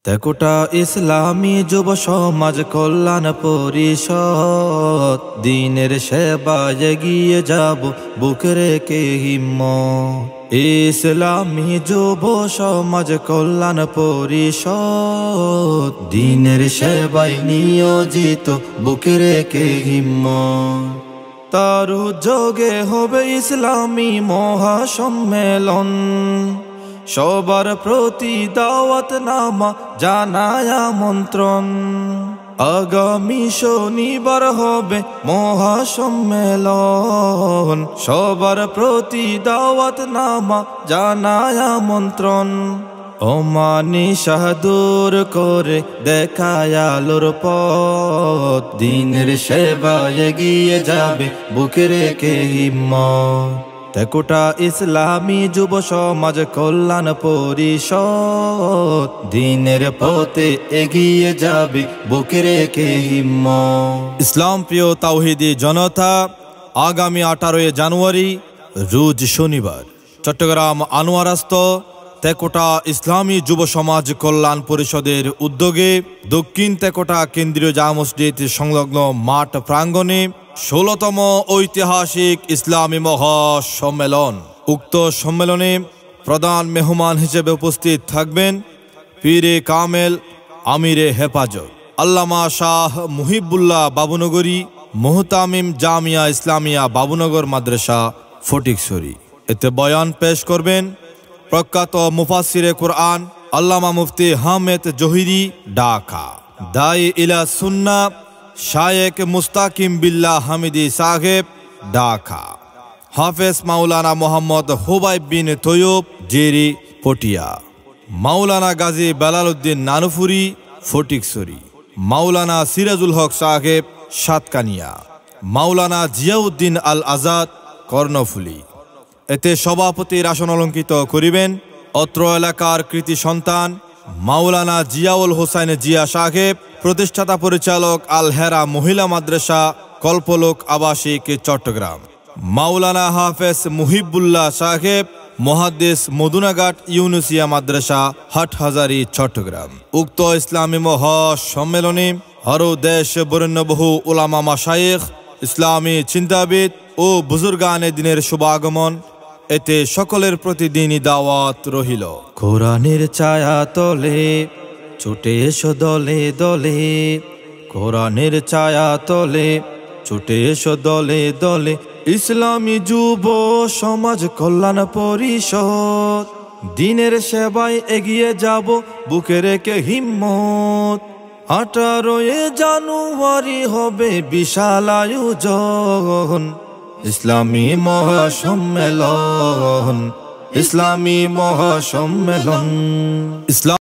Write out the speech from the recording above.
তেকুটা ইসলামী যুব সমাজ কল্যাণ পরিষদ, দিনের সেবায় এগিয়ে যাব বুকে রেখে হিম্মত। ইসলামী যুব সমাজ কল্যাণ পরিষদ, দিনের সেবায় নিয়োজিত বুকে রেখে হিম্মত। তার উদ্যোগে হবে ইসলামী মহাসম্মেলন, সবার প্রতি দাওয়াত নামা জানায় আমন্ত্রণ। আগামী শনিবার হবে মহাসম্মেলন, সবার প্রতি দাওয়াত নামা জানায় আমন্ত্রণ। অমানিশা দূর করে দেখায় আলোর পথ, দিনের সেবায় এগিয়ে যাবে বুকে রেখে হিম্মত। তেকুটা ইসলামী যুব সমাজ কল্যাণ পরিষদ, দিনের পথে এগিয়ে যাবে বুকে রেখে হিম্মত। ইসলাম প্রিয় তাওহীদি জনতা, আগামী 18 জানুয়ারি রোজ শনিবার চট্টগ্রাম আনোয়ারাস্ত তেকুটা ইসলামী যুব সমাজ কল্যাণ পরিষদের উদ্যোগে দক্ষিণ তেকুটা কেন্দ্রীয় জামে মসজিদ সংলগ্ন মাঠ প্রাঙ্গণে 16তম ঐতিহাসিক ইসলামী মহাসম্মেলন। উক্ত সম্মেলনে প্রধান মেহমান হিসেবে উপস্থিত থাকবেন পীরে কামেল আমিরে হেফাজত আল্লামা শাহ মুহিবুল্লাহ বাবুনগরী, মুহতামিম জামিয়া ইসলামিয়া বাবুনগর মাদ্রাসা ফটিকছড়ি। এতে বয়ান পেশ করবেন প্রখ্যাত মুফাসসিরে কুরআন আল্লামা মুফতি হামেদ জহিরি ঢাকা, দাঈ ইলা সুন্নাহ শায়েখ মুস্তাকিম বিল্লাহ হামিদি সাহেব ঢাকা, হাফেজ মাওলানা মোহাম্মদ হুবাইব বিন তৈয়ব জেরি পটিয়া, মাওলানা গাজী বেলালউদ্দিন নানুফুরি ফটিকছড়ি, মাওলানা সিরাজুল হক সাহেব সাতকানিয়া, মাওলানা জিয়াউদ্দিন আল আজাদ কর্ণফুলি। এতে সভাপতির আসন অলঙ্কৃত করিবেন অত্র এলাকার কৃতি সন্তান মাওলানা জিয়াউল হোসাইন জিয়া সাহেব, প্রতিষ্ঠাতা পরিচালক আল হেরা মহিলা মাদ্রাসা কল্পলোক আবাসিক চট্টগ্রাম, মাওলানা হাফেজ মুহিবুল্লাহ সাহেব মুহাদ্দিস মদুনাঘাট ইউনুসিয়া মাদ্রাসা হাটহাজারী চট্টগ্রাম। উক্ত ইসলামী মহাসম্মেলনে আরো দেশ বরেণ্য বহু উলামা মাশায়েখ, ইসলামী চিন্তাবিদ ও বুজুর্গানে দিনের শুভাগমন। এতে সকলের প্রতিদিনই দাওয়াত রহিল। কোরআনের ছায়া তলে ছুটে এসো দলে দলে, কোরআনের ছায়া তলে ছুটে এসো দলে দলে, ইসলামী যুব সমাজ কল্যাণ পরিষদ, দিনের সেবায় এগিয়ে যাব বুকে রেখে হিম্মত। 18 জানুয়ারি হবে বিশাল আয়োজন, ইসলামী মহাসম্মেলন, ইসলামী মহাসম্মেলন। ইসলাম